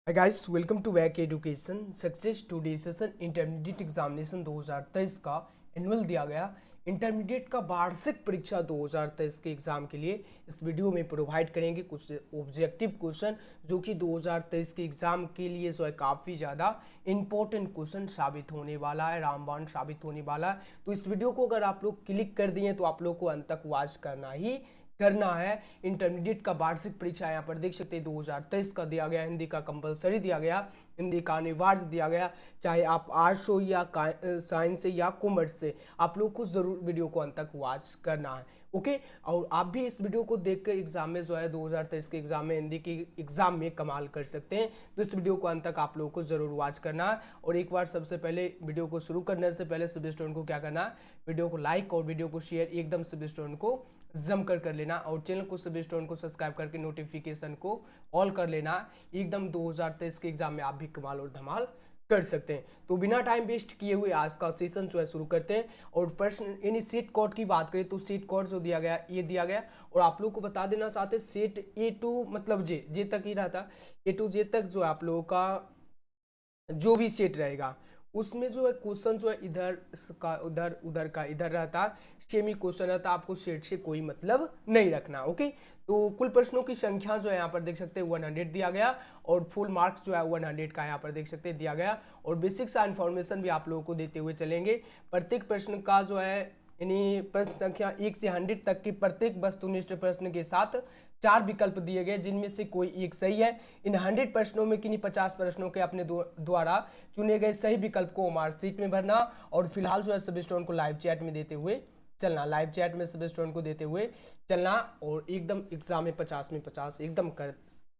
Hi guys, welcome to वैक education. Success today session intermediate examination 2023 का annual दिया गया। इंटरमीडिएट का वार्षिक परीक्षा 2023 के एग्जाम के लिए इस वीडियो में प्रोवाइड करेंगे कुछ ऑब्जेक्टिव क्वेश्चन जो कि 2023 के एग्जाम के लिए जो है काफ़ी ज़्यादा इंपॉर्टेंट क्वेश्चन साबित होने वाला है, रामबाण साबित होने वाला है। तो इस वीडियो को अगर आप लोग क्लिक कर दिए तो आप लोग को अंत तक वॉच करना है। इंटरमीडिएट का वार्षिक परीक्षा यहाँ पर देख सकते हैं 2023 का दिया गया, हिंदी का कंपलसरी दिया गया, हिंदी का अनिवार्य दिया गया। चाहे आप आर्ट्स हो या साइंस से या कॉमर्स से, आप लोग को जरूर वीडियो को अंत तक वॉच करना है। ओके, और आप भी इस वीडियो को देखकर एग्जाम में जो है 2023 के एग्जाम में, हिंदी के एग्जाम में कमाल कर सकते हैं। तो इस वीडियो को अंत तक आप लोगों को जरूर वॉच करना है। और एक बार सबसे पहले वीडियो को शुरू करने से पहले सभी स्टूडेंट को क्या करना है, वीडियो को लाइक और वीडियो को शेयर एकदम सभी स्टूडेंट को जमकर कर लेना, और चैनल को सभी स्टूडेंट को सब्सक्राइब करके नोटिफिकेशन को ऑल कर लेना। एकदम 2023 के एग्जाम में आप भी कमाल और धमाल कर सकते हैं। तो बिना टाइम वेस्ट किए हुए आज का सेशन जो है शुरू करते हैं। और प्रश्न यानी सेट कोड की बात करें तो सेट कोड जो दिया गया ये दिया गया, और आप लोग को बता देना चाहते हैं सेट ए टू मतलब जे तक ही रहता, ए टू जे तक जो आप लोगों का जो भी सेट रहेगा उसमें जो है क्वेश्चन जो है इधर का उधर, उधर का इधर रहता, सेमी क्वेश्चन रहता। आपको सेट से कोई मतलब नहीं रखना। ओके, तो कुल प्रश्नों की संख्या जो है यहाँ पर देख सकते हैं 100 दिया गया, और फुल मार्क्स जो है 100 का यहाँ पर देख सकते हैं दिया गया। और बेसिक सा इन्फॉर्मेशन भी आप लोगों को देते हुए चलेंगे। प्रत्येक प्रश्न का जो है यानी प्रश्न संख्या 1 से 100 तक की प्रत्येक वस्तुनिष्ठ प्रश्न के साथ 4 विकल्प दिए गए, जिनमें से कोई एक सही है। इन 100 प्रश्नों में किन्हीं 50 प्रश्नों के अपने द्वारा चुने गए सही विकल्प को मार्कशीट में भरना। और फिलहाल जो है सभी स्टूडेंट को लाइव चैट में देते हुए चलना, लाइव चैट में सभी स्टूडेंट को देते हुए चलना, और एकदम एग्जाम में 50 में 50 एकदम कर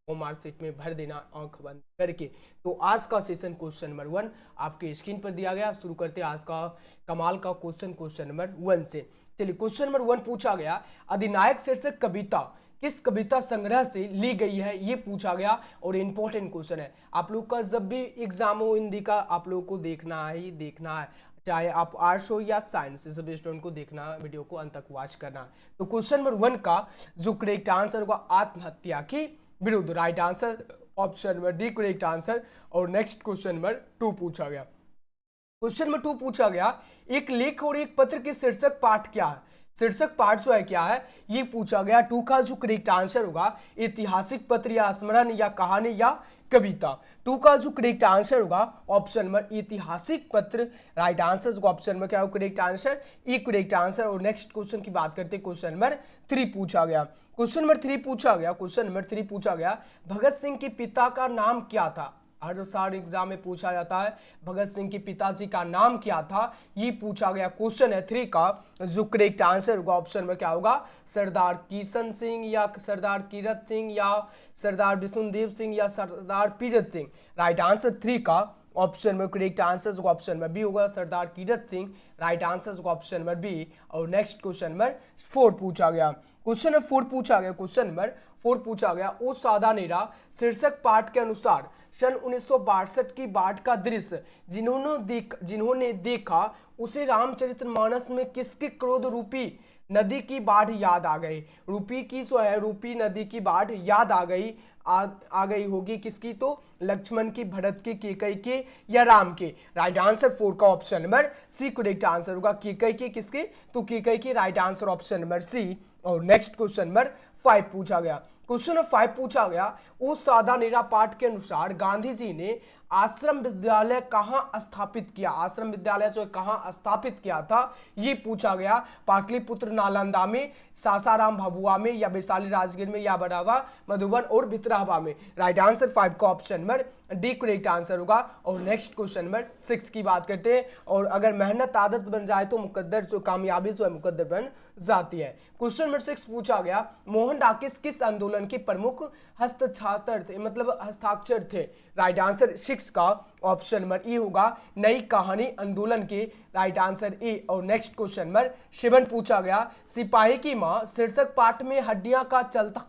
वो मार्कशीट में भर देना आंख बंद करके। तो आज का सेशन क्वेश्चन नंबर 1 आपके स्क्रीन पर दिया गया। शुरू करते हैं आज का कमाल का क्वेश्चन नंबर 1 से। चलिए, क्वेश्चन नंबर 1 पूछा गया, अधिनायक शीर्षक कविता किस कविता संग्रह से ली गई है, ये पूछा गया। और इंपॉर्टेंट क्वेश्चन है, आप लोग का जब भी एग्जाम हो हिंदी का आप लोग को देखना ही देखना है, चाहे आप आर्ट्स हो या साइंस, सभी स्टूडेंट को देखना, वीडियो को अंत तक वॉच करना। तो क्वेश्चन नंबर 1 का जो करेक्ट आंसर होगा, आत्महत्या की विरुद्ध, right answer option number D correct answer. और नेक्स्ट क्वेश्चन नंबर 2 पूछा गया, क्वेश्चन नंबर 2 पूछा गया, एक लेख और एक पत्र के शीर्षक पाठ क्या है। शीर्षक पाठ जो है क्या है ये पूछा गया। 2 का जो करेक्ट आंसर होगा, ऐतिहासिक पत्र या स्मरण या कहानी या कविता। 2 का जो करेक्ट आंसर होगा ऑप्शन नंबर ऐतिहासिक पत्र, राइट आंसर होगा ऑप्शन नंबर क्या होगा करेक्ट आंसर, ई करेक्ट आंसर। और नेक्स्ट क्वेश्चन की बात करते हैं, क्वेश्चन नंबर 3 पूछा गया। क्वेश्चन नंबर 3 पूछा गया, क्वेश्चन नंबर 3 पूछा गया, भगत सिंह के पिता का नाम क्या था। हर साल एग्जाम में पूछा जाता है भगत सिंह के पिताजी का नाम क्या था, ये पूछा गया। क्वेश्चन है 3 का जो करेक्ट आंसर होगा ऑप्शन में क्या होगा, सरदार किशन सिंह या सरदार कीरत सिंह या सरदार विष्णुदेव सिंह या सरदार पिजत सिंह। राइट आंसर 3 का ऑप्शन में करेक्ट आंसर होगा ऑप्शन में बी होगा, सरदार कीरत सिंह। राइट आंसर होगा ऑप्शन नंबर बी। और नेक्स्ट क्वेश्चन नंबर 4 पूछा गया, क्वेश्चन नंबर 4 पूछा गया, क्वेश्चन नंबर 4 पूछा गया, ओ सादा नेरा शीर्षक पाठ के अनुसार सन 1962 की बाढ़ का दृश्य जिन्होंने देखा उसे रामचरितमानस में किसके क्रोध रूपी नदी की बाढ़ याद आ गई। रूपी की जो है रूपी नदी की बाढ़ याद आ गई, आ गई होगी किसकी, तो लक्ष्मण की, भरत की, केकई के या राम के। राइट आंसर 4 का option number C correct answer होगा, केकई के किसके, तो केकई के। Right answer option number C. और नेक्स्ट क्वेश्चन नंबर 5 पूछा गया, क्वेश्चन नंबर 5 पूछा गया, उस सादा नेरा पाठ के अनुसार गांधी जी ने आश्रम विद्यालय कहाँ स्थापित किया। आश्रम विद्यालय जो कहाँ स्थापित किया था ये पूछा गया। पाटलिपुत्र, नालंदा में, सासाराम भभुआ में, या वैशाली राजगीर में, या बड़ावा, मधुबन और भितरहवा में। राइट आंसर 5 का option number D correct answer होगा। और नेक्स्ट क्वेश्चन नंबर 6 की बात करते हैं, और अगर मेहनत आदत बन जाए तो मुकद्दर जो कामयाबी जो है मुकद्दर बन जाती है। क्वेश्चन नंबर 6 पूछा गया, मोहन डाकिस किस आंदोलन के प्रमुख हस्ताक्षर थे, मतलब हस्ताक्षर थे। राइट आंसर 6 का ऑप्शन नंबर ई होगा, नई कहानी आंदोलन के। Right answer A. और नेक्स्ट क्वेश्चन नंबर 7 पूछा गया, सिपाही की मां शीर्षक पाठ में हड्डियां का चलता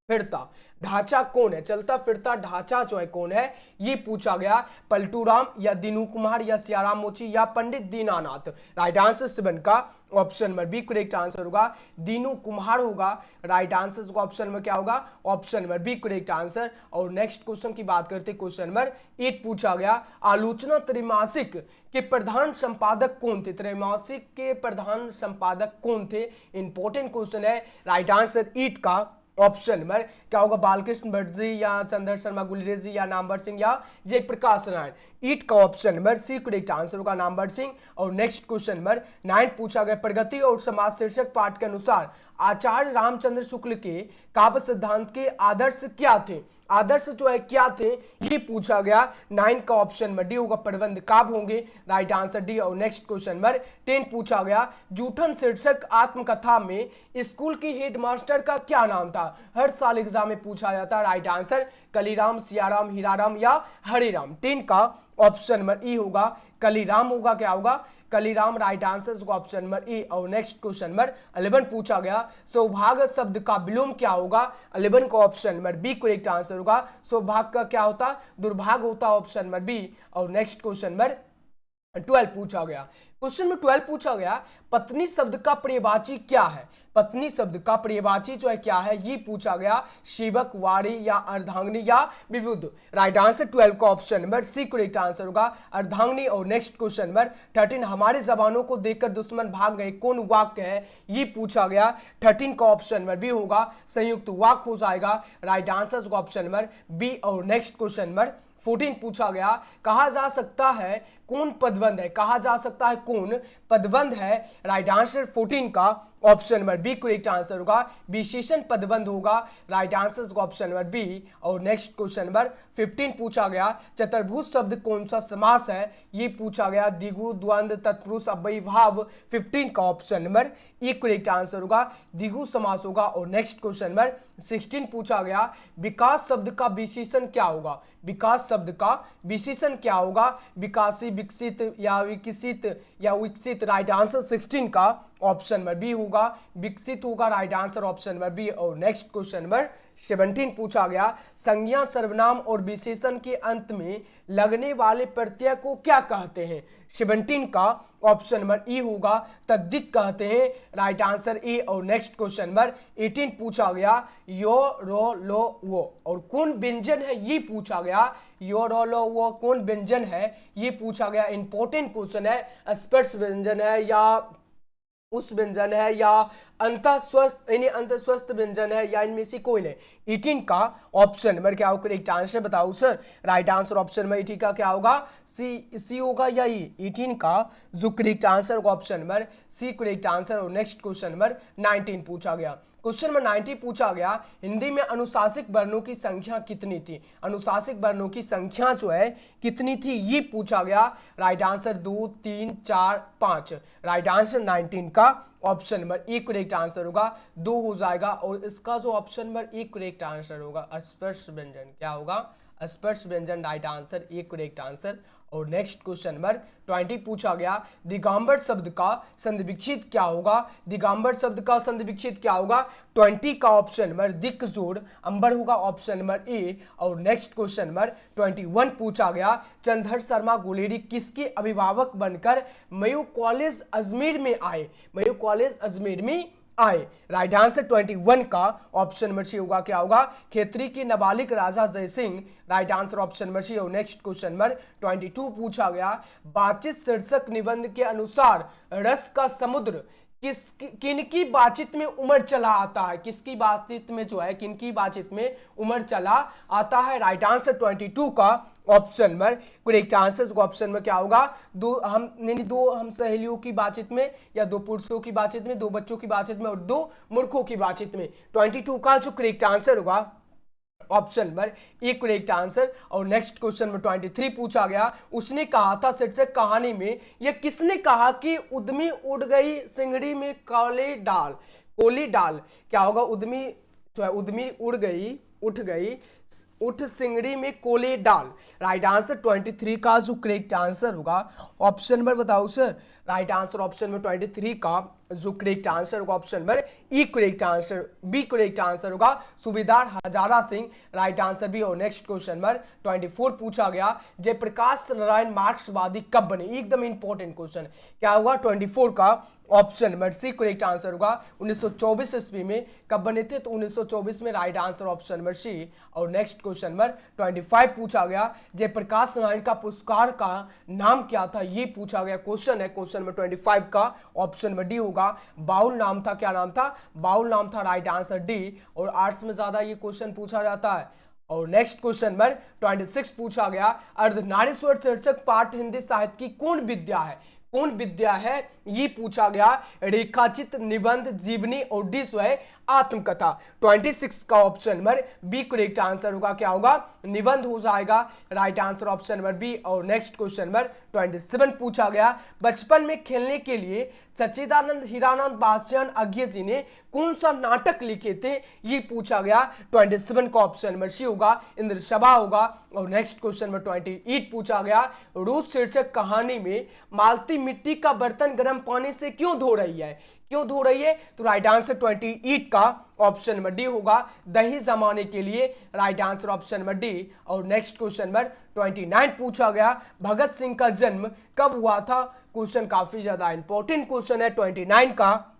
फिरता ढांचा कौन है, चलता फिरता ढांचा जो है कौन है, ये पूछा गया। पलटूराम या दीनू कुमार या सियाराम मोची या पंडित दीनानाथ। राइट आंसर 7 का option number B correct answer होगा, दीनू कुम्हार होगा। राइट आंसर का ऑप्शन नंबर क्या होगा, option number B correct answer. और नेक्स्ट क्वेश्चन की बात करते हैं, क्वेश्चन नंबर 8 पूछा गया, आलोचना त्रैमासिक के प्रधान संपादक कौन थे, त्रैमासिक के प्रधान संपादक कौन थे, इंपॉर्टेंट क्वेश्चन है। राइट आंसर 8 का ऑप्शन नंबर क्या होगा, बालकृष्ण भट्ट जी या चंद्र शर्मा गुलेरिया जी या नामवर सिंह या जयप्रकाश नारायण। 8 का option number C correct answer होगा, नामवर सिंह। और नेक्स्ट क्वेश्चन नंबर 9 पूछा गया, प्रगति और समाज शीर्षक पाठ के अनुसार आचार्य रामचंद्र शुक्ल के काव्य सिद्धांत के आदर्श क्या थे, आदर्श जो है क्या थे, ये पूछा गया। 9 का ऑप्शन नंबर डी होगा, प्रबंध काव्य होंगे। Right answer D. और नेक्स्ट क्वेश्चन नंबर 10 पूछा गया, जूठन शीर्षक आत्मकथा में स्कूल की हेडमास्टर का क्या नाम था, हर साल एग्जाम में पूछा जाता है। राइट आंसर कलीराम, सियाराम, हीराराम या हरिराम। 10 का ऑप्शन नंबर ई होगा, कलीराम होगा, क्या होगा, Kaliram. Right answer option number A. और नेक्स्ट क्वेश्चन नंबर 11 पूछा गया, सौभाग्य शब्द का विलोम क्या होगा, 11 का option number B correct answer होगा, सौभाग्य का क्या होता, दुर्भाग्य होता, ऑप्शन नंबर बी। और नेक्स्ट क्वेश्चन नंबर 12 पूछा गया, क्वेश्चन नंबर 12 पूछा गया, पत्नी शब्द का पर्यायवाची क्या है, पत्नी शब्द का पर्यायवाची जो है क्या है, ये पूछा गया। सेवक, वारी या अर्धांगिनी या विबुद्ध। राइट आंसर 12 का option number C correct answer होगा, अर्धांगिनी। और नेक्स्ट क्वेश्चन नंबर 13, हमारे जवानों को देखकर दुश्मन भाग गए कौन वाक्य है, ये पूछा गया। 13 का ऑप्शन नंबर बी होगा, संयुक्त वाक्य हो जाएगा। राइट आंसर का ऑप्शन नंबर बी। और नेक्स्ट क्वेश्चन नंबर 14 पूछा गया, कहा जा सकता है कौन पदबंध है, कहा जा सकता है कौन पदबंध है। राइट आंसर 14 का option number B correct answer होगा, विशेषण पदबंध होगा। राइट आंसर का ऑप्शन नंबर बी। और नेक्स्ट क्वेश्चन नंबर 15 पूछा गया, चतुर्भुज शब्द कौन सा समास है, ये पूछा गया। द्विगु, द्वंद्व, तत्पुरुष, अव्ययीभाव। 15 का option number A correct answer होगा, द्विगु समास होगा। और नेक्स्ट क्वेश्चन नंबर 16 पूछा गया, विकास शब्द का विशेषण क्या होगा, विकास शब्द का विशेषण क्या होगा, विकासी, विकसित या विकसित या विकसित। राइट आंसर 16 का ऑप्शन नंबर बी होगा, विकसित होगा। Right answer option number B. और नेक्स्ट क्वेश्चन नंबर 17 पूछा गया, संज्ञा, सर्वनाम और विशेषण के अंत में लगने वाले प्रत्यय को क्या कहते हैं। 17 का ऑप्शन नंबर ई होगा, तद्धित कहते हैं। Right answer A. और नेक्स्ट क्वेश्चन नंबर 18 पूछा गया, यो, रो, लो, वो और कौन व्यंजन है, ये पूछा गया। यो, रो, लो, वो कौन व्यंजन है, ये पूछा गया। इंपॉर्टेंट क्वेश्चन है, स्पर्श व्यंजन है या उस व्यंजन है या अंतस्वस्थ यानी अंतस्वस्थ व्यंजन है या इनमें से कोई नहीं। 18 का ऑप्शन नंबर क्या होगा, करेक्ट आंसर बताओ sir. Right answer option number 18 का क्या होगा, सी होगा या ई। 18 का जो करेक्ट आंसर होगा option number C correct answer. और नेक्स्ट क्वेश्चन नंबर 19 पूछा गया, क्वेश्चन नंबर 90 पूछा गया, हिंदी में अनुशासिक वर्णों की संख्या कितनी थी, अनुशासिक वर्णों की संख्या जो है कितनी थी, ये पूछा गया। Right answer 2, 3, 4, 5। राइट आंसर 19 का option number A correct answer होगा, 2 हो जाएगा। और इसका जो option number A correct answer होगा, स्पर्श व्यंजन क्या होगा, स्पर्श व्यंजन। Right answer A correct answer. और नेक्स्ट क्वेश्चन नंबर 20 पूछा गया, दिगंबर शब्द का संधिविच्छेद क्या होगा, दिगंबर शब्द का संधिविच्छेद क्या होगा। 20 का ऑप्शन नंबर दिक जोड़ अंबर होगा, ऑप्शन नंबर ए। और नेक्स्ट क्वेश्चन नंबर 21 पूछा गया, चंद्रधर शर्मा गुलेरी किसके अभिभावक बनकर मयू कॉलेज अजमेर में आए, मयू कॉलेज अजमेर में आए। राइट आंसर 21 का ऑप्शन नंबर सी होगा, क्या होगा, खेतरी के नाबालिग राजा Jaisingh. Right answer option number C. और नेक्स्ट क्वेश्चन नंबर 22 पूछा गया, बातचीत शीर्षक निबंध के अनुसार रस का समुद्र किनकी बातचीत में उमड़ चला आता है, किसकी बातचीत में जो है, किनकी बातचीत में उमड़ चला आता है। राइट आंसर 22 का option number correct answer option में क्या होगा, दो हम सहेलियों की बातचीत में या 2 पुरुषों की बातचीत में, 2 बच्चों की बातचीत में और 2 मूर्खों की बातचीत में। 22 का जो करेक्ट आंसर होगा option number A correct answer. और नेक्स्ट क्वेश्चन में 23 पूछा गया, उसने कहा था शीर्षक कहानी में यह किसने कहा कि उद्यमी उड़ गई सिंगड़ी में कोली डाल, क्या होगा, उद्यमी जो है, उद्यमी उड़ गई, उठ गई, उठ सिंगड़ी में कोले डाल। राइट आंसर 23 का जो करेक्ट आंसर होगा ऑप्शन नंबर बताओ sir. Right answer option number 23 का जो करेक्ट आंसर होगा option number E correct answer, B correct answer होगा सूबेदार Hazara Singh. Right answer B. और नेक्स्ट क्वेश्चन नंबर 24 पूछा गया जयप्रकाश नारायण मार्क्सवादी कब बने, एकदम इंपॉर्टेंट क्वेश्चन। क्या होगा 24 का option number C correct answer होगा 1924 ईस्वी में। कब बने थे तो 1924 में। Right answer option number C. और नेक्स्ट क्वेश्चन नंबर 25 पूछा गया जयप्रकाश नारायण का पुरस्कार का नाम क्या था, ये पूछा गया क्वेश्चन है। क्वेश्चन नंबर 25 का ऑप्शन नंबर डी होगा बाउल नाम था। क्या नाम था, बाउल नाम था। Right answer D. और आर्ट्स में ज्यादा ये क्वेश्चन पूछा जाता है। और नेक्स्ट क्वेश्चन नंबर 26 पूछा गया अर्धनारीश्वर शीर्षक पाठ हिंदी साहित्य की कौन विद्या है, कौन विद्या है, ये पूछा गया। रेखाचित, निबंध, जीवनी और डी जो है आत्मकथा। 26 का option number B correct answer होगा। क्या होगा, निबंध हो जाएगा। Right answer option number B. और नेक्स्ट क्वेश्चन नंबर 27 पूछा गया बचपन में खेलने के लिए सच्चिदानंद हीरानंद बादशाह अज्ञे जी ने कौन सा नाटक लिखे थे, ये पूछा गया। 27 का ऑप्शन नंबर सी होगा इंद्र सभा होगा। और नेक्स्ट क्वेश्चन नंबर 28 पूछा गया रूस शीर्षक कहानी में मालती मिट्टी का बर्तन गर्म पानी से क्यों धो रही है, क्यों धो रही है, तो राइट आंसर 28 का ऑप्शन नंबर डी होगा दही जमाने के लिए। Right answer option number D. और नेक्स्ट क्वेश्चन नंबर 29 पूछा गया भगत सिंह का जन्म कब हुआ था। क्वेश्चन काफी ज्यादा इंपॉर्टेंट क्वेश्चन है। 29 का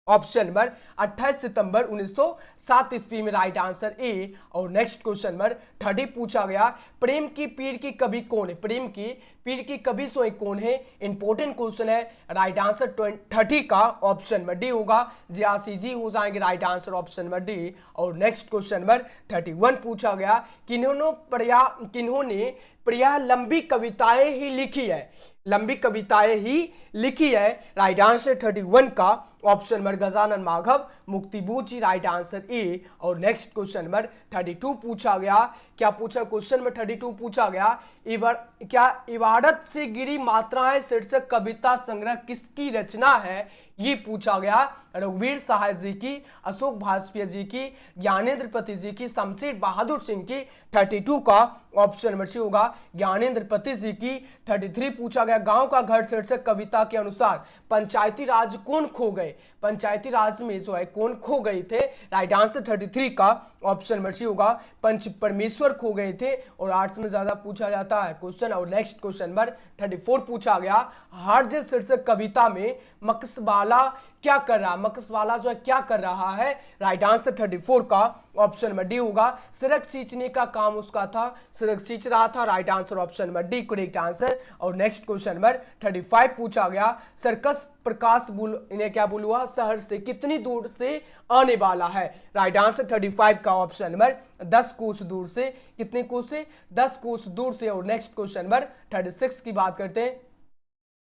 ऑप्शन नंबर 28 सितंबर 1907 ईस्वी में। Right answer A. और नेक्स्ट क्वेश्चन नंबर 30 पूछा गया प्रेम की पीर की कवि कौन है, प्रेम की पीर की कवि स्वयं कौन है, इंपॉर्टेंट क्वेश्चन है। राइट आंसर 30 का ऑप्शन नंबर डी होगा जियासी जी हो जाएंगे। Right answer option number D. और नेक्स्ट क्वेश्चन नंबर 31 पूछा गया किन्होंने प्रिया लंबी कविताएं ही लिखी है, लंबी कविताएं ही लिखी है। राइट आंसर 31 का option number Gajanan Madhav Muktibodh. Right answer A. और नेक्स्ट क्वेश्चन नंबर 32 पूछा गया, क्या पूछा क्वेश्चन नंबर 32 पूछा गया क्या इबारत से गिरी मात्राएं शीर्षक कविता संग्रह किसकी रचना है, ये पूछा गया। रघुवीर सहाय जी की, अशोक भाजपेयी जी की, ज्ञानेंद्र पति जी की, शमशेर बहादुर सिंह की। 32 का ऑप्शन नंबर सी होगा ज्ञानेंद्र पति जी की। 33 पूछा गया गांव का घर शीर्षक कविता के अनुसार पंचायती राज कौन खो गए, पंचायती राज में जो है कौन खो गए थे। राइट आंसर 33 का ऑप्शन नंबर सी होगा पंच परमेश्वर खो गए थे। और आर्ट्स में ज्यादा पूछा जाता है क्वेश्चन। और नेक्स्ट क्वेश्चन नंबर 34 पूछा गया हार्ज शीर्षक कविता में मकसवाला क्या कर रहा, मकसवाला जो है क्या कर रहा है। राइट आंसर 34 का ऑप्शन नंबर डी होगा सड़क सींचने का काम उसका था, सड़क सींच रहा था। Right answer option number D correct answer. और नेक्स्ट क्वेश्चन नंबर 35 पूछा गया सर्कस प्रकाश इन्हें क्या बोलूआ शहर से कितनी दूर से आने वाला है। राइट आंसर 35 का ऑप्शन नंबर 10 कोस दूर से, कितने कोस से, 10 कोस दूर से। और नेक्स्ट क्वेश्चन नंबर 36 की बात करते हैं।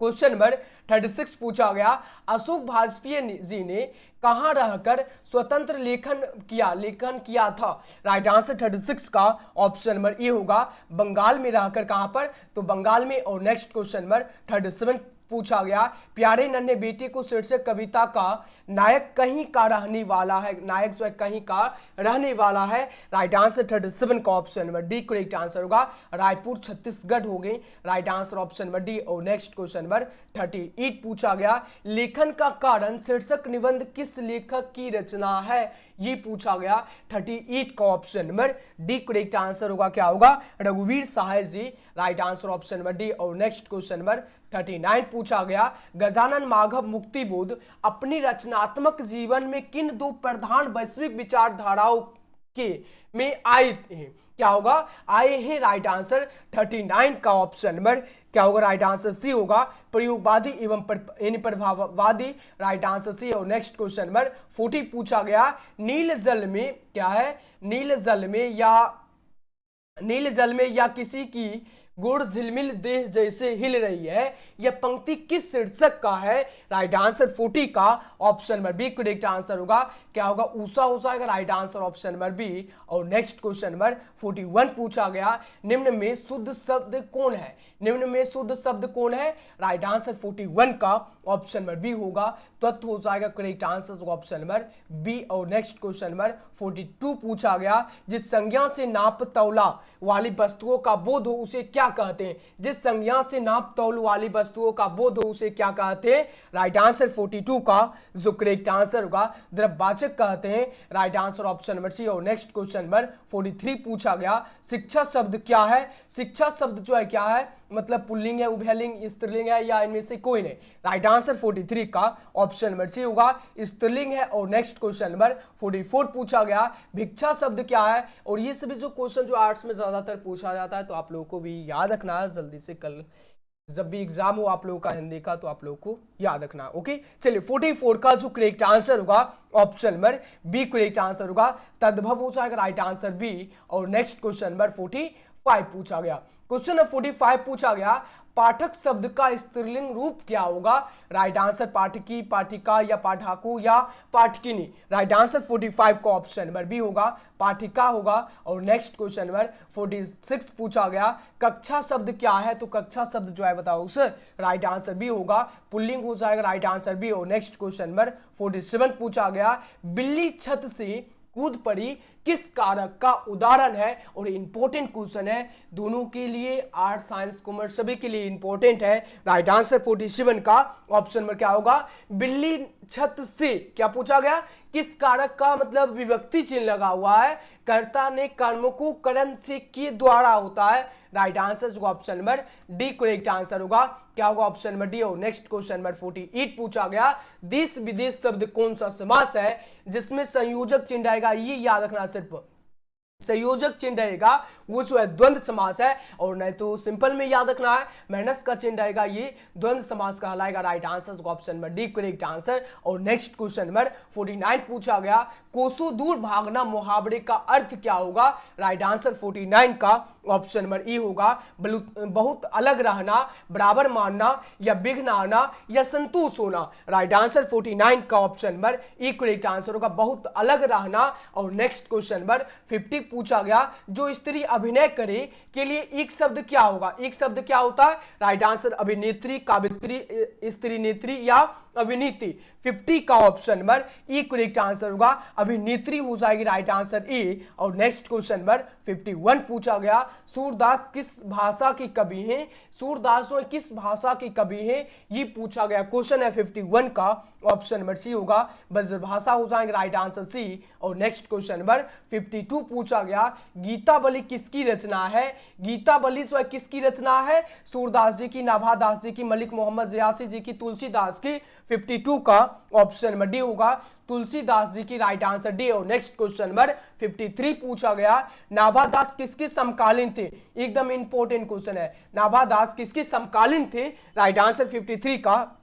क्वेश्चन नंबर 36 पूछा गया अशोक भाजपेयी जी ने कहां रहकर स्वतंत्र लेखन किया था। राइट आंसर 36 का ऑप्शन नंबर ए होगा बंगाल में रहकर, कहां पर, तो बंगाल में। और नेक्स्ट क्वेश्चन नंबर 37 पूछा गया प्यारे नन्हे बेटे को शीर्षक कविता का नायक कहीं का रहने वाला है, नायक जो है कहीं का रहने वाला है। राइट आंसर 37 का option number D correct answer होगा रायपुर छत्तीसगढ़ हो गई। Right answer option number D. और नेक्स्ट क्वेश्चन नंबर 38 पूछा गया लेखन का कारण शीर्षक निबंध किस लेखक की रचना है, ये पूछा गया। 38 का option number D correct answer होगा, क्या होगा, रघुवीर Sahay ji. Right answer option number D. और नेक्स्ट क्वेश्चन नंबर 39 पूछा गया गजानन माघव मुक्तिबोध अपनी रचनात्मक जीवन में किन दो प्रधान वैश्विक विचारधाराओं के में आए हैं, क्या होगा, आए हैं। राइट आंसर 39 का ऑप्शन नंबर क्या होगा, राइट आंसर सी होगा प्रयोगवादी एवं प्रभाववादी। Right answer C. और नेक्स्ट क्वेश्चन नंबर 40 पूछा गया नील जल में क्या है, नील जल में या किसी की गुड़ झिलमिल देह जैसे हिल रही है, यह पंक्ति किस शीर्षक का है। राइट आंसर 40 का option number B correct answer होगा, क्या होगा, ऊषा हो जाएगा। Right answer option number B. और नेक्स्ट क्वेश्चन नंबर 41 पूछा गया निम्न में शुद्ध शब्द कौन है, निम्न में शुद्ध शब्द कौन है। राइट आंसर 41 का ऑप्शन नंबर बी होगा तत्व हो जाएगा correct answer option number B. और नेक्स्ट क्वेश्चन नंबर 42 पूछा गया, जिस संज्ञा से नाप तौला वाली वस्तुओं का बोध हो उसे क्या कहते हैं? जिस संज्ञा से नाप तौल वाली वस्तुओं का बोध हो उसे क्या कहते हैं? राइट आंसर 42 का जो करेक्ट आंसर होगा द्रव्यवाचक कहते हैं। Right answer option number C. और नेक्स्ट क्वेश्चन नंबर 43 पूछा गया, शिक्षा शब्द क्या है? शिक्षा शब्द जो है क्या है, मतलब पुल्लिंग है, उभयलिंग, स्त्रीलिंग है, या इनमें से कोई नहीं? राइट आंसर 43 का ऑप्शन नंबर सी होगा, स्त्रीलिंग है। और नेक्स्ट क्वेश्चन नंबर 44 पूछा गया, भिक्षा शब्द क्या है? और ये सभी जो क्वेश्चन जो आर्ट्स में ज्यादातर पूछा जाता है, तो आप लोगों को भी याद रखना है, जल्दी से कल जब भी एग्जाम हो आप लोगों का हिंदी का, तो आप लोगों को याद रखना। ओके, चलिए 44 का जो करेक्ट आंसर होगा option number B correct answer होगा, तद्भव हो जाएगा। Right answer B. और नेक्स्ट क्वेश्चन नंबर 45 पूछा गया, क्वेश्चन नंबर 45 पूछा गया, पाठक शब्द का स्त्रीलिंग रूप क्या होगा? राइट आंसर पाठकी, पाठिका, या पाठाकु, या पाठकिनी। राइट आंसर 45 का ऑप्शन नंबर बी होगा, पाठिका होगा। और नेक्स्ट क्वेश्चन नंबर 46 पूछा गया, कक्षा शब्द क्या है? तो कक्षा शब्द जो है बताओ उसे। राइट आंसर बी होगा, पुल्लिंग हो जाएगा। Right answer B. और नेक्स्ट क्वेश्चन नंबर 47 पूछा गया, बिल्ली छत से कूद पड़ी किस कारक का उदाहरण है? और इंपॉर्टेंट क्वेश्चन है, दोनों के लिए, आर्ट साइंस कॉमर्स सभी के लिए इंपॉर्टेंट है। राइट आंसर 47 का ऑप्शन में क्या होगा, बिल्ली छत से। क्या पूछा गया, किस कारक का मतलब विभक्ति चिन्ह लगा हुआ है, कर्ता ने कर्म को करण से के द्वारा होता है। राइट आंसर जो option number D correct answer होगा। क्या होगा ऑप्शन नंबर डी। और नेक्स्ट क्वेश्चन नंबर 48 पूछा गया, देश विदेश शब्द कौन सा समास है जिसमें संयोजक चिन्ह आएगा? ये याद रखना, सिर्फ संयोजक चिन्ह रहेगा वो जो है द्वंद्व समास है, और नहीं तो सिंपल में याद रखना है, माइनस का चिन्ह रहेगा, ये द्वंद्व समास कहलाएगा। Right answer option number D correct answer. और नेक्स्ट क्वेश्चन नंबर 49 पूछा गया, कोसों दूर भागना मुहावरे का अर्थ क्या होगा? राइट आंसर 49 का ऑप्शन नंबर ई होगा, बहुत अलग रहना, बराबर मानना, या विघ्न आना, या संतोष होना। राइट आंसर 49 का option number E correct answer होगा, बहुत अलग रहना। और नेक्स्ट क्वेश्चन नंबर 50 पूछा गया, जो स्त्री अभिनय करे के लिए एक शब्द क्या होगा? एक शब्द क्या होता है? राइट आंसर अभिनेत्री, काव्यत्री, स्त्री नेत्री, या अभिनीति। 50 का option number E correct answer होगा, अभिनेत्री हो जाएगी। Right answer A. और नेक्स्ट क्वेश्चन नंबर 51 पूछा गया, सूरदास किस भाषा के कवि हैं? सूरदास जो किस भाषा के कवि हैं, ये पूछा गया क्वेश्चन है 51 का ऑप्शन नंबर सी होगा, ब्रजभाषा हो जाएंगे। Right answer C. और नेक्स्ट क्वेश्चन नंबर 52 पूछा गया, गीतावली किसकी रचना है? गीतावली जो है किसकी रचना है? सूरदास जी की, नाभादास जी की, मलिक मोहम्मद जयासी जी की, तुलसीदास की। 52 का ऑप्शन नंबर डी होगा, तुलसीदास जी की। Right answer D. और नेक्स्ट क्वेश्चन नंबर 53 पूछा गया, नाभादास किसके समकालीन थे? एकदम इंपॉर्टेंट क्वेश्चन है, नाभादास किसके समकालीन थे? राइट आंसर 53 का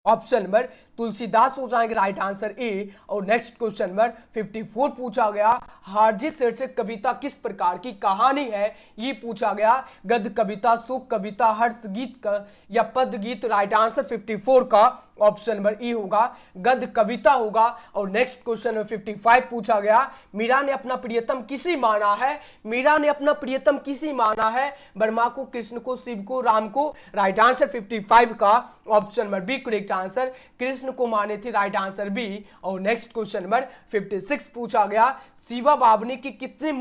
ऑप्शन नंबर तुलसीदास हो जाएंगे। Right answer A. और नेक्स्ट क्वेश्चन नंबर 54 पूछा गया, हारजीत शीर्षक कविता किस प्रकार की कहानी है? ये पूछा गया, गद्य कविता, शोक कविता, हर्ष गीत या पद गीत। राइट आंसर 54 का ऑप्शन नंबर ई होगा, गद्य कविता होगा। और नेक्स्ट क्वेश्चन नंबर 55 पूछा गया, मीरा ने अपना प्रियतम किसी माना है? मीरा ने अपना प्रियतम किसी माना है? ब्रह्मा को, कृष्ण को, शिव को, राम को। राइट आंसर 55 का option number B correct answer, Krishna को माने थे। Right answer B. और नेक्स्ट क्वेश्चन नंबर 56 पूछा गया, शिवा बावनी की कितने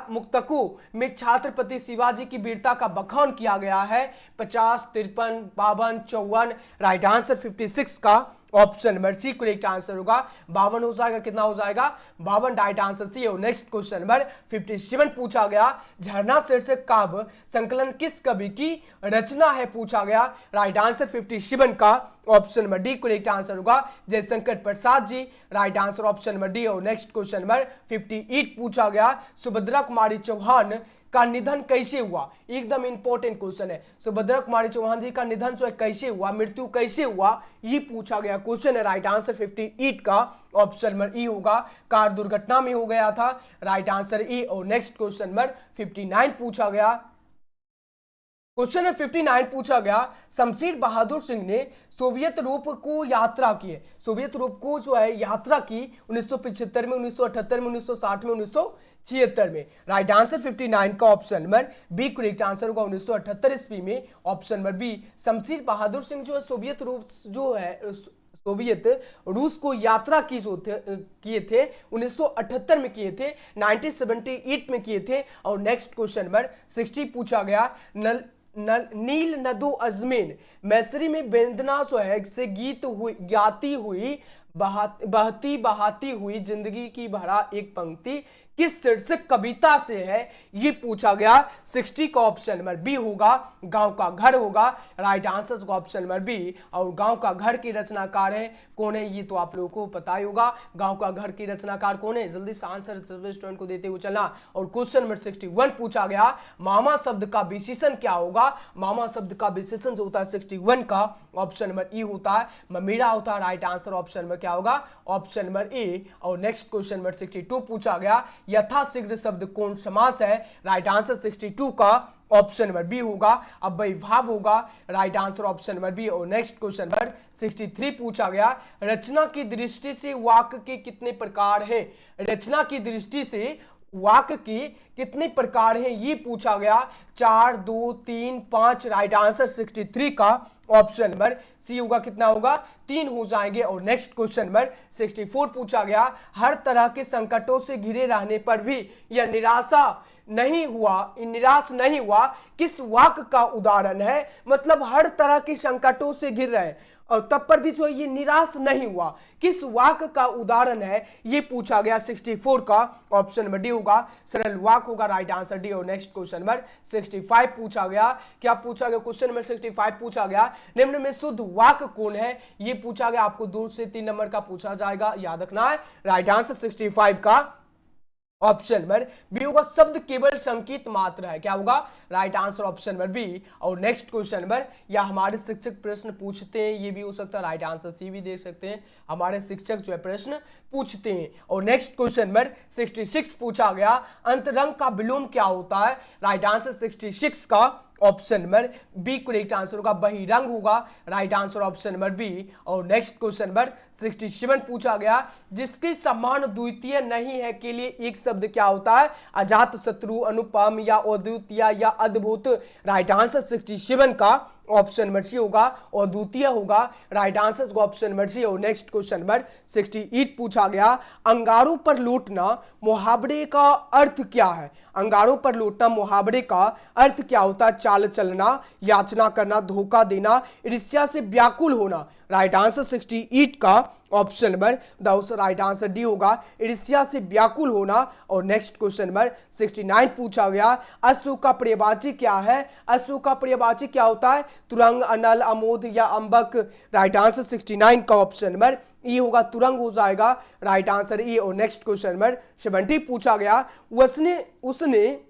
मुक्तकों में छत्रपति शिवाजी की वीरता का बखान किया गया है? 50, 53, 52, 54। राइट आंसर 56 का option number C correct answer होगा, 52 हो जाएगा। कितना हो जाएगा? 52। Right answer C. और नेक्स्ट क्वेश्चन नंबर 57 पूछा गया, झरना शीर्षक काव्य संकलन किस कवि की रचना है? पूछा गया। राइट आंसर 57 का option number D correct answer होगा, Jaishankar Prasad ji. Right answer option number D. और नेक्स्ट क्वेश्चन नंबर 58 पूछा गया, सुभद्रा कुमारी चौहान का निधन कैसे हुआ? एकदम इंपॉर्टेंट क्वेश्चन है, सुभद्रा कुमारी चौहान जी का निधन जो है कैसे हुआ, मृत्यु कैसे हुआ, ये पूछा गया क्वेश्चन है। राइट आंसर 58 का ऑप्शन नंबर ई होगा, कार दुर्घटना में हो गया था। राइट आंसर ई। और नेक्स्ट क्वेश्चन नंबर 59 पूछा गया, क्वेश्चन नंबर 59 पूछा गया, शमशेर बहादुर सिंह ने सोवियत रूप को यात्रा की है, सोवियत रूप को जो है यात्रा की 1975 में, 1978 में, 1960 में, 1976 में। राइट आंसर 59 का option number B correct answer होगा, 1978 ईस्वी में। Option number B, Shamsher Bahadur Singh जो है सोवियत रूप जो है सोवियत रूस को यात्रा किए थे 1978 में किए थे, 1978 में किए थे। और नेक्स्ट क्वेश्चन नंबर 60 पूछा गया, नील नदो अजमेन मैसरी में वेदना सोहैग से गाती हुई बहती बहाती हुई जिंदगी की भरा एक पंक्ति किस शीर्षक कविता से है, ये पूछा गया। 60 का ऑप्शन नंबर बी होगा, गांव का घर होगा। राइट आंसर का ऑप्शन नंबर बी। और गांव का घर की रचनाकार है कौन है, ये तो आप लोगों को पता ही होगा। गांव का घर की रचनाकार कौन है, जल्दी से आंसर सभी स्टूडेंट को देते हुए चलना। और क्वेश्चन नंबर 61 पूछा गया, मामा शब्द का विशेषण क्या होगा। मामा शब्द का विशेषण जो होता है 61 का ऑप्शन नंबर ई होता है, ममीरा होता है। राइट आंसर ऑप्शन नंबर क्या होगा, ऑप्शन नंबर ए। और नेक्स्ट क्वेश्चन नंबर 62 पूछा गया, यथाशीघ्र शब्द कौन समास है। राइट आंसर 62 का ऑप्शन नंबर बी होगा, अव्ययीभाव होगा। Right answer option number B. और नेक्स्ट क्वेश्चन नंबर 63 पूछा गया, रचना की दृष्टि से वाक्य के कितने प्रकार है। रचना की दृष्टि से वाक्य की कितने प्रकार हैं, ये पूछा गया। 4, 2, 3, 5। राइट आंसर 63 का ऑप्शन नंबर सी होगा, कितना होगा, 3 हो जाएंगे। और नेक्स्ट क्वेश्चन नंबर 64 पूछा गया, हर तरह के संकटों से घिरे रहने पर भी यह निराश नहीं हुआ किस वाक्य का उदाहरण है। मतलब हर तरह के संकटों से घिर रहे और तब पर भी जो ये निराश नहीं हुआ, किस वाक्य का उदाहरण है, ये पूछा गया। 64 का ऑप्शन नंबर डी होगा, सरल वाक्य होगा। Right answer D. और नेक्स्ट क्वेश्चन नंबर 65 पूछा गया, क्या पूछा गया, क्वेश्चन नंबर 65 पूछा गया, निम्न में शुद्ध वाक्य कौन है, ये पूछा गया। आपको 2 से 3 नंबर का पूछा जाएगा, याद रखना है। राइट आंसर 65 का ऑप्शन नंबर बी होगा, शब्द केवल संकेत मात्र है, क्या होगा, right answer option number B. और नेक्स्ट क्वेश्चन नंबर, या हमारे शिक्षक प्रश्न पूछते हैं, ये भी हो सकता है। राइट आंसर सी भी देख सकते हैं, हमारे शिक्षक जो है प्रश्न पूछते हैं। और नेक्स्ट क्वेश्चन नंबर 66 पूछा गया, अंतरंग का विलोम क्या होता है। राइट आंसर 66 का option number B correct answer होगा, बहिरंग होगा। Right answer option number B. और नेक्स्ट क्वेश्चन नंबर 67 पूछा गया, जिसके समान द्वितीय नहीं है के लिए एक शब्द क्या होता है। अजात शत्रु, अनुपम या अद्वितीय या अद्भुत। राइट आंसर 67 का ऑप्शन नंबर सी होगा, और द्वितीय होगा। राइट आंसर का ऑप्शन नंबर सी। और नेक्स्ट क्वेश्चन नंबर 68 पूछा गया, अंगारों पर लौटना मुहावरे का अर्थ क्या है। अंगारों पर लौटना मुहावरे का अर्थ क्या होता है। चाल चलना, याचना करना, धोखा देना, ईर्ष्या से व्याकुल होना। राइट आंसर 68 का option number right answer D होगा, ईर्ष्या से व्याकुल होना। और नेक्स्ट क्वेश्चन नंबर 69 पूछा गया, अश्व का पर्यायवाची क्या है। अश्व का पर्यायवाची क्या होता है, तुरंग, अनल, अमोद या अंबक। राइट आंसर 69 का ऑप्शन नंबर ई होगा, तुरंग हो जाएगा। राइट आंसर ई। और नेक्स्ट क्वेश्चन नंबर 70 पूछा गया, उसने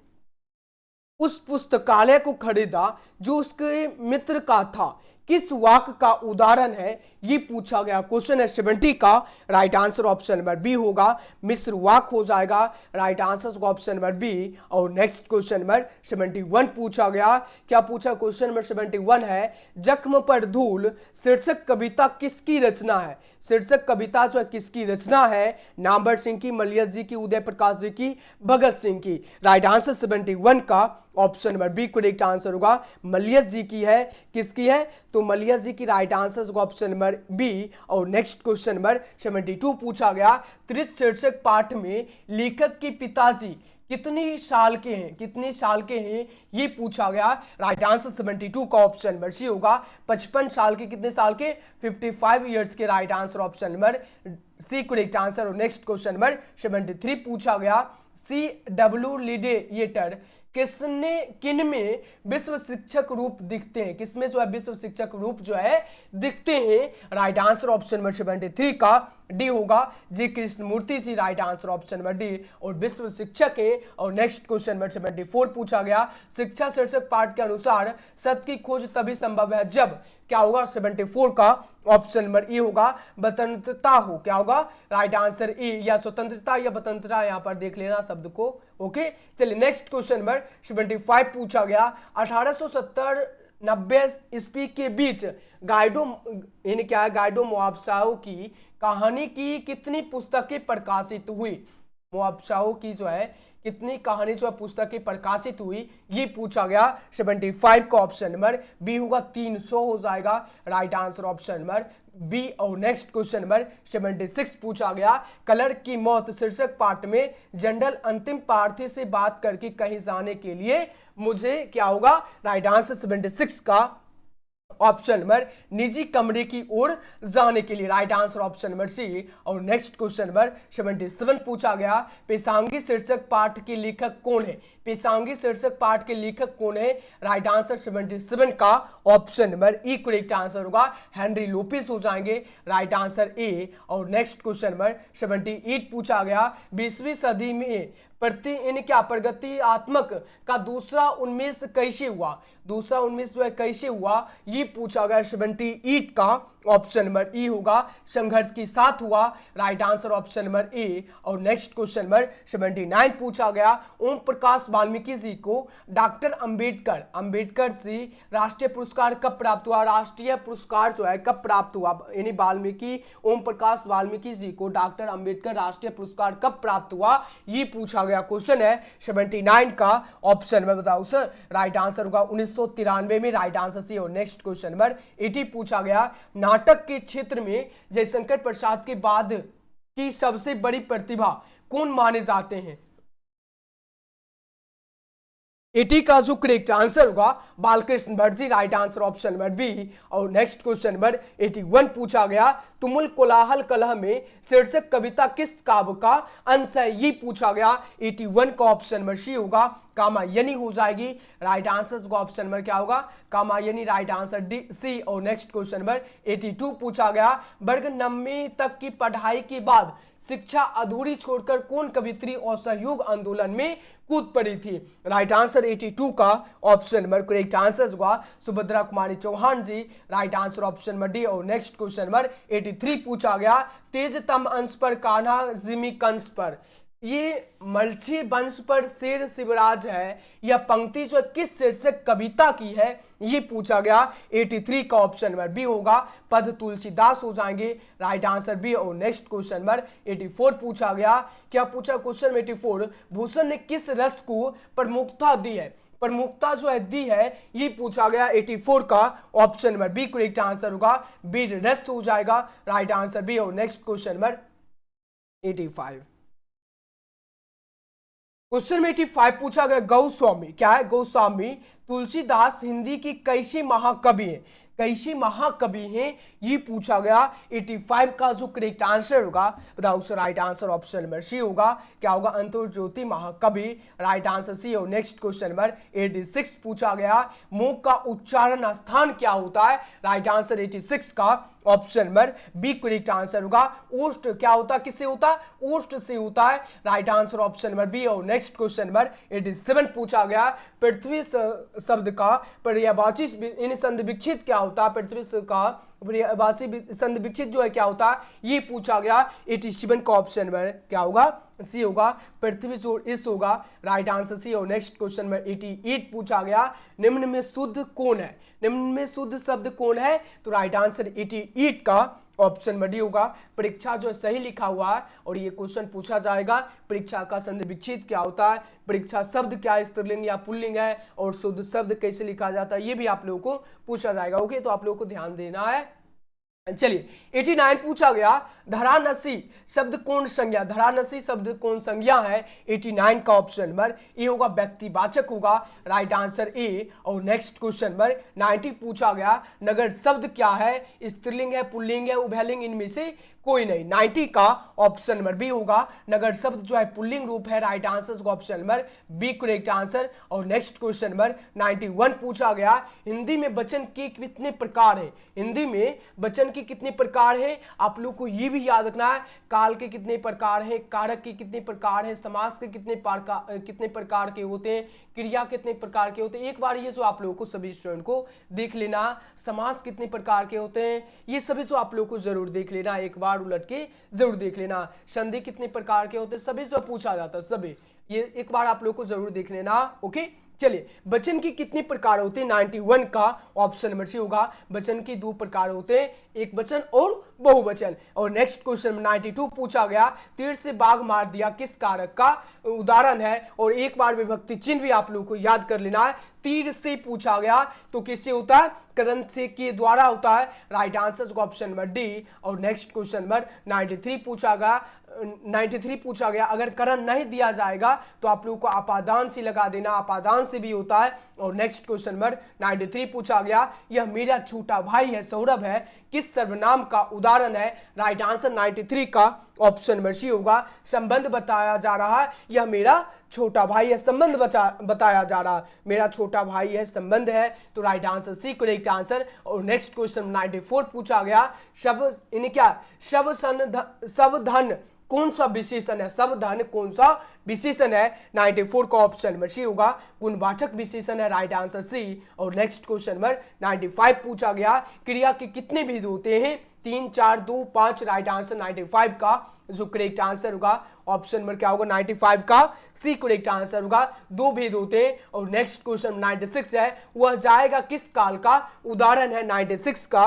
उस पुस्तकालय को खरीदा जो उसके मित्र का था, किस वाक्य का उदाहरण है, ये पूछा गया। क्वेश्चन है 70 का। Right answer option number B होगा, मिश्र वाक्य हो जाएगा। राइट आंसर का ऑप्शन नंबर बी। और नेक्स्ट क्वेश्चन नंबर 71 पूछा गया, क्या पूछा, क्वेश्चन नंबर 71 है, जख्म पर धूल शीर्षक कविता किसकी रचना है। शीर्षक कविता जो है किसकी रचना है, नामवर सिंह की, मलिया जी की, उदय प्रकाश जी की, भगत सिंह की। राइट आंसर 71 का option number B correct answer होगा, मलिया जी की है। किसकी है, तो मलिया जी की। राइट आंसर होगा ऑप्शन नंबर बी। और नेक्स्ट क्वेश्चन नंबर 72 पूछा गया, त्रित शीर्षक पाठ में लेखक के पिताजी कितने साल के हैं, ये पूछा गया। राइट आंसर 72 का ऑप्शन नंबर सी होगा, 55 साल के, कितने साल के, 55 ईयर्स के। Right answer option number C correct answer. और नेक्स्ट क्वेश्चन नंबर 73 पूछा गया, C.W. लिडेटर किन में विश्व शिक्षक रूप दिखते हैं, किसमें जो है विश्व शिक्षक रूप जो है दिखते हैं। राइट आंसर ऑप्शन नंबर 73 का डी होगा, ji Krishnamurti ji. Right answer option number D. और विश्व शिक्षक है। और नेक्स्ट क्वेश्चन नंबर 74 पूछा गया, शिक्षा शीर्षक पाठ के अनुसार सत्य की खोज तभी संभव है जब, क्या होगा, 74 का ऑप्शन नंबर ई होगा, स्वतंत्रता हो। क्या होगा, राइट आंसर ई, या स्वतंत्रता या स्वतंत्रता, यहां पर देख लेना शब्द को। ओके, चलिए नेक्स्ट क्वेश्चन नंबर 75 पूछा गया, 1870-90 ईस्वी के बीच गाइडो मुआवजाओं की कहानी की कितनी पुस्तकें प्रकाशित हुई। मुआवजाओं की जो है कितनी कहानी जो है पुस्तकें प्रकाशित हुई, ये पूछा गया। 75 का ऑप्शन नंबर बी होगा 300 हो जाएगा right answer option number B. और नेक्स्ट क्वेश्चन नंबर 76 पूछा गया। कलर की मौत शीर्षक पाठ में जनरल अंतिम पार्थी से बात करके कहीं जाने के लिए मुझे क्या होगा राइट आंसर 76 का ऑप्शन नंबर निजी कमरे की ओर जाने के लिए right answer option number C. और नेक्स्ट क्वेश्चन नंबर 77 पूछा गया। पेशांगी शीर्षक पाठ के लेखक कौन है? पेशांगी शीर्षक पाठ के लेखक कौन है? राइट आंसर 77 का option number E correct answer होगा, हेनरी लोपिस हो जाएंगे राइट आंसर ए। और नेक्स्ट क्वेश्चन नंबर 78 पूछा गया। 20वीं सदी में प्रगतियात्मक का दूसरा उन्मेष कैसे हुआ? दूसरा उन्मेष जो है कैसे हुआ, ये पूछा गया। 78 का ऑप्शन नंबर ई होगा, संघर्ष के साथ हुआ right answer option number A. और नेक्स्ट क्वेश्चन नंबर 79 पूछा गया। ओम प्रकाश वाल्मीकि जी को डॉक्टर अंबेडकर जी राष्ट्रीय पुरस्कार कब प्राप्त हुआ? राष्ट्रीय पुरस्कार जो है कब प्राप्त हुआ? यानी वाल्मीकि ओम प्रकाश वाल्मीकि जी को डॉक्टर अंबेडकर राष्ट्रीय पुरस्कार कब प्राप्त हुआ, ये पूछा गया क्वेश्चन है। 79 का ऑप्शन में बताओ सर राइट आंसर होगा 1993 में राइट आंसर सी। और नेक्स्ट क्वेश्चन नंबर 80 पूछा गया। नाटक के क्षेत्र में जयशंकर प्रसाद के बाद की सबसे बड़ी प्रतिभा कौन माने जाते हैं? 80 का जो करेक्ट आंसर होगा Balkrishna Bhatt ji right answer option number B. और नेक्स्ट क्वेश्चन नंबर 81 पूछा गया। तुमुल कोलाहल कलह में शीर्षक कविता किस काव्य का अंश है, ये पूछा गया। 81 का ऑप्शन नंबर सी होगा, कामायनी हो जाएगी राइट आंसर का ऑप्शन नंबर क्या होगा, Kamayani right answer D C. और नेक्स्ट क्वेश्चन नंबर 82 पूछा गया। वर्ग 9वीं तक की पढ़ाई के बाद शिक्षा अधूरी छोड़कर कौन कवित्री असहयोग आंदोलन में कूद पड़ी थी? राइट आंसर 82 का ऑप्शन नंबर करेक्ट आंसर होगा Subhadra Kumari Chauhan ji right answer option number D. और नेक्स्ट क्वेश्चन नंबर 83 पूछा गया। तेजतम अंश पर कान्हा जिमी कंस पर, ये मलछी वंश पर शेर शिवराज है, यह पंक्ति जो किस शीर्षक कविता की है, ये पूछा गया। 83 का ऑप्शन नंबर बी होगा, पद तुलसीदास हो जाएंगे राइट आंसर बी। और नेक्स्ट क्वेश्चन नंबर 84 पूछा गया। क्या पूछा क्वेश्चन 84? भूषण ने किस रस को प्रमुखता दी है? प्रमुखता जो है दी है, ये पूछा गया। 84 का option number B correct answer होगा, बी रस हो जाएगा राइट आंसर बी। और नेक्स्ट क्वेश्चन नंबर 85 क्वेश्चन में 85 पूछा गया। गोस्वामी क्या है? गोस्वामी तुलसीदास हिंदी की कैसे महाकवि हैं? कैसे महाकवि हैं, ये पूछा गया। 85 का जो करेक्ट आंसर होगा बताओ sir right answer option number C होगा, क्या होगा, अंतर्ज्योति महाकवि राइट आंसर सी। और नेक्स्ट क्वेश्चन नंबर 86 पूछा गया। मुंह का उच्चारण स्थान क्या होता है? राइट आंसर 86 का option number B correct answer होगा, ओष्ठ क्या होता है, किससे होता है? ओष्ठ से होता है right answer option number B. और नेक्स्ट क्वेश्चन नंबर 87 पूछा गया। पृथ्वी शब्द का पर्यायवाची संधि विच्छेद क्या होता है? पृथ्वी का पर्यायवाची संधि विच्छेद जो है क्या होता है, ये पूछा गया। 87 का ऑप्शन नंबर क्या होगा, सी होगा, पृथ्वी जोड़ इस होगा राइट आंसर सी। और नेक्स्ट क्वेश्चन नंबर 88 पूछा गया। निम्न में शुद्ध कौन है? निम्न में शुद्ध शब्द कौन है? तो राइट आंसर 88 का ऑप्शन नंबर डी होगा। परीक्षा जो सही लिखा हुआ है और ये क्वेश्चन पूछा जाएगा। परीक्षा का संधि विच्छेद क्या होता है? परीक्षा शब्द क्या स्त्रीलिंग या पुल्लिंग है? और शुद्ध शब्द कैसे लिखा जाता है, ये भी आप लोगों को पूछा जाएगा। ओके, तो आप लोगों को ध्यान देना है। चलिए 89 पूछा गया। धरानसी शब्द कौन संज्ञा? धरानसी शब्द कौन संज्ञा है? 89 का ऑप्शन नंबर ए होगा, व्यक्तिवाचक होगा राइट आंसर ए। और नेक्स्ट क्वेश्चन नंबर 90 पूछा गया। नगर शब्द क्या है? स्त्रीलिंग है, पुल्लिंग है, उभयलिंग, इनमें से कोई नहीं। 90 का ऑप्शन नंबर बी होगा, नगर शब्द जो है पुल्लिंग रूप है राइट आंसर का option number B correct answer. और नेक्स्ट क्वेश्चन नंबर 91 पूछा गया। हिंदी में वचन के कितने प्रकार है? हिंदी में वचन के कितने प्रकार है? आप लोग को ये भी याद रखना है, काल के कितने प्रकार है, कारक के कितने प्रकार है, समास के कितने प्रकार के होते हैं, क्रिया कितने प्रकार के होते हैं। एक बार ये जो आप लोगों को सभी स्टूडेंट को देख लेना, समास कितने प्रकार के होते हैं, ये सभी जो आप लोगों को जरूर देख लेना, एक बार उलट के जरूर देख लेना। संधि कितने प्रकार के होते हैं, सभी जो पूछा जाता है, सभी ये एक बार आप लोग को जरूर देख लेना। ओके, चलिए, वचन की कितने प्रकार होते हैं? 91 का ऑप्शन नंबर सी होगा। वचन के दो प्रकार होते हैं, एक वचन और बहुवचन। और नेक्स्ट क्वेश्चन 92 पूछा गया, तीर से बाघ मार दिया किस कारक का उदाहरण है? और एक बार विभक्ति चिन्ह भी आप लोगों को याद कर लेना है। तीर से पूछा गया तो किससे होता है? करण से के द्वारा होता है। राइट आंसर को ऑप्शन नंबर डी। और नेक्स्ट क्वेश्चन नंबर 93 पूछा गया, अगर करण नहीं दिया जाएगा तो आप लोगों को अपादान से लगा देना, अपादान से भी होता है। और नेक्स्ट क्वेश्चन नंबर 93 पूछा गया, यह मेरा छोटा भाई है सौरभ है किस सर्वनाम का उदाहरण है? राइट आंसर 93 का ऑप्शन नंबर सी होगा। संबंध बताया जा रहा है, यह मेरा छोटा भाई है, संबंध बताया जा रहा है, मेरा छोटा भाई है, संबंध है, तो right answer C correct answer. और नेक्स्ट क्वेश्चन 94 पूछा गया, सब धन कौन सा विशेषण है? सब धन कौन सा विशेषण है? 94 का ऑप्शन नंबर सी होगा, गुणवाचक विशेषण है, राइट आंसर सी। और नेक्स्ट क्वेश्चन नंबर 95 पूछा गया, क्रिया के कितने भेद होते हैं? 3, 4, 2, 5, राइट आंसर 95 का जो करेक्ट आंसर होगा ऑप्शन नंबर क्या होगा? 95 का सी करेक्ट आंसर होगा। दो भेद होते हैं। और नेक्स्ट क्वेश्चन 96 है, वह जाएगा किस काल का उदाहरण है? 96 का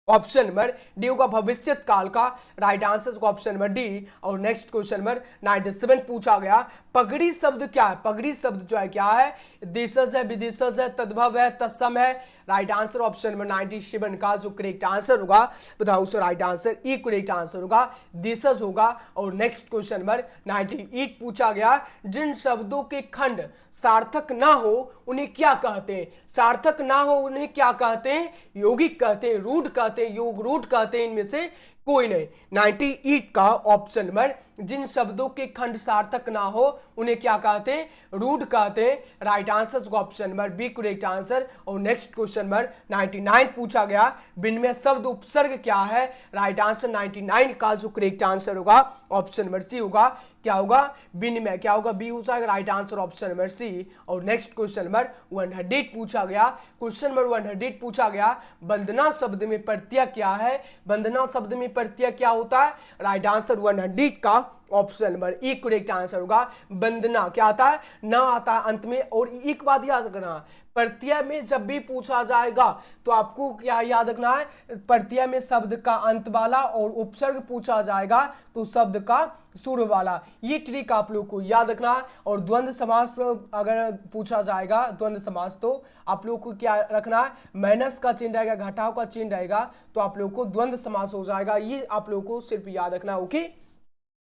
ऑप्शन नंबर डी होगा, भविष्य काल का, राइट आंसर का ऑप्शन नंबर डी। और नेक्स्ट क्वेश्चन नंबर 97 पूछा गया, पगड़ी शब्द क्या है? पगड़ी शब्द जो है क्या है? देशज है, विदेशज है, तद्भव है, तत्सम है, राइट आंसर ऑप्शन नंबर 97 का जो करेक्ट आंसर होगा बताओ सर, राइट आंसर ई करेक्ट आंसर होगा, देशज होगा। और नेक्स्ट क्वेश्चन नंबर 98 पूछा गया, जिन शब्दों के खंड सार्थक ना हो उन्हें क्या कहते हैं? सार्थक ना हो उन्हें क्या कहते हैं? यौगिक कहते हैं, रूढ़ कहते हैं, योग रूढ़ कहते हैं, इनमें से कोई नहीं। 98 का ऑप्शन नंबर, जिन शब्दों के खंड सार्थक ना हो उन्हें क्या कहते हैं? रूढ़ कहते हैं, राइट आंसर का option number B correct answer. और नेक्स्ट क्वेश्चन नंबर 99 पूछा गया, विनिमय शब्द उपसर्ग क्या है? राइट आंसर 99 का जो करेक्ट आंसर होगा ऑप्शन नंबर सी होगा, क्या होगा? विनिमय, क्या होगा? बी हो जाएगा, right answer option number C. और नेक्स्ट क्वेश्चन नंबर 100 पूछा गया, क्वेश्चन नंबर 100 पूछा गया, वंदना शब्द में प्रत्यय क्या है? वंदना शब्द में प्रत्यय क्या होता है? राइट आंसर 100 का option number A correct answer होगा। वंदना क्या आता है? ना आता है अंत में। और एक बात याद रखना, प्रत्यय में जब भी पूछा जाएगा तो आपको क्या याद रखना है? प्रत्यय में शब्द का अंत वाला और उपसर्ग पूछा जाएगा तो शब्द का शुरू वाला, ये ट्रिक आप लोग को याद रखना है। और द्वंद्व समास अगर पूछा जाएगा, द्वंद्व समास, तो आप लोग को क्या रखना है? माइनस का चिन्ह रहेगा, घटाव का चिन्ह रहेगा, तो आप लोग को द्वंद्व समास हो जाएगा, ये आप लोग को सिर्फ याद रखना है। ओके,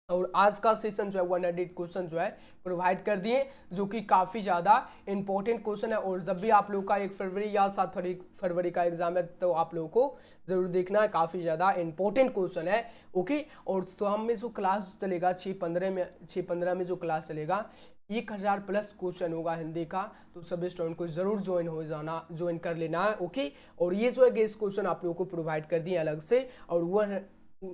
और आज का सेशन जो है 100 क्वेश्चन जो है प्रोवाइड कर दिए, जो कि काफ़ी ज़्यादा इंपॉर्टेंट क्वेश्चन है। और जब भी आप लोग का 1 फरवरी या 7 फरवरी का एग्जाम है तो आप लोगों को ज़रूर देखना है, काफ़ी ज़्यादा इंपॉर्टेंट क्वेश्चन है। ओके, और शाम में जो क्लास चलेगा 6:15 में जो क्लास चलेगा 1000 प्लस क्वेश्चन होगा हिंदी का, तो सभी स्टूडेंट को जरूर ज्वाइन कर लेना है। ओके, और ये जो है गेस्ट क्वेश्चन आप लोगों को प्रोवाइड कर दिए अलग से, और वह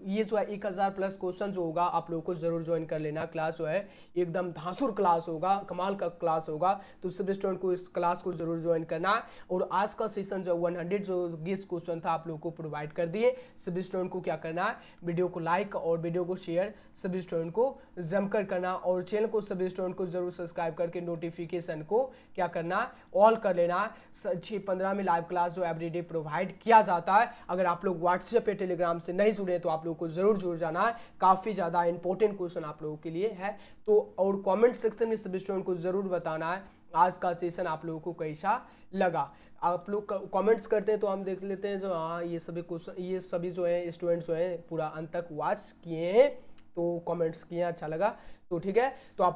ये जो है 1000 प्लस क्वेश्चन जो होगा आप लोगों को जरूर ज्वाइन कर लेना। क्लास जो है एकदम धांसुर क्लास होगा, कमाल का क्लास होगा, तो सभी स्टूडेंट को इस क्लास को जरूर ज्वाइन करना है। और आज का सेशन जो 100 जो गेस्ट क्वेश्चन था आप लोगों को प्रोवाइड कर दिए। सभी स्टूडेंट को क्या करना है? वीडियो को लाइक और वीडियो को शेयर सभी स्टूडेंट को जमकर करना, और चैनल को सभी स्टूडेंट को जरूर सब्सक्राइब करके नोटिफिकेशन को क्या करना? ऑल कर लेना। 6:15 में लाइव क्लास जो एवरीडे प्रोवाइड किया जाता है। अगर आप लोग व्हाट्सएप या टेलीग्राम से नहीं जुड़े तो आप लोग को जरूर जुड़ जाना है, काफ़ी ज़्यादा इंपॉर्टेंट क्वेश्चन आप लोगों के लिए है। तो और कमेंट सेक्शन में सभी स्टूडेंट को जरूर बताना है आज का सेशन आप लोगों को कैसा लगा। आप लोग कमेंट्स करते हैं तो हम देख लेते हैं जो हाँ ये सभी क्वेश्चन, ये सभी जो है स्टूडेंट्स जो है पूरा अंत तक वॉच किए हैं, तो कमेंट्स किए, अच्छा लगा तो ठीक है। तो आप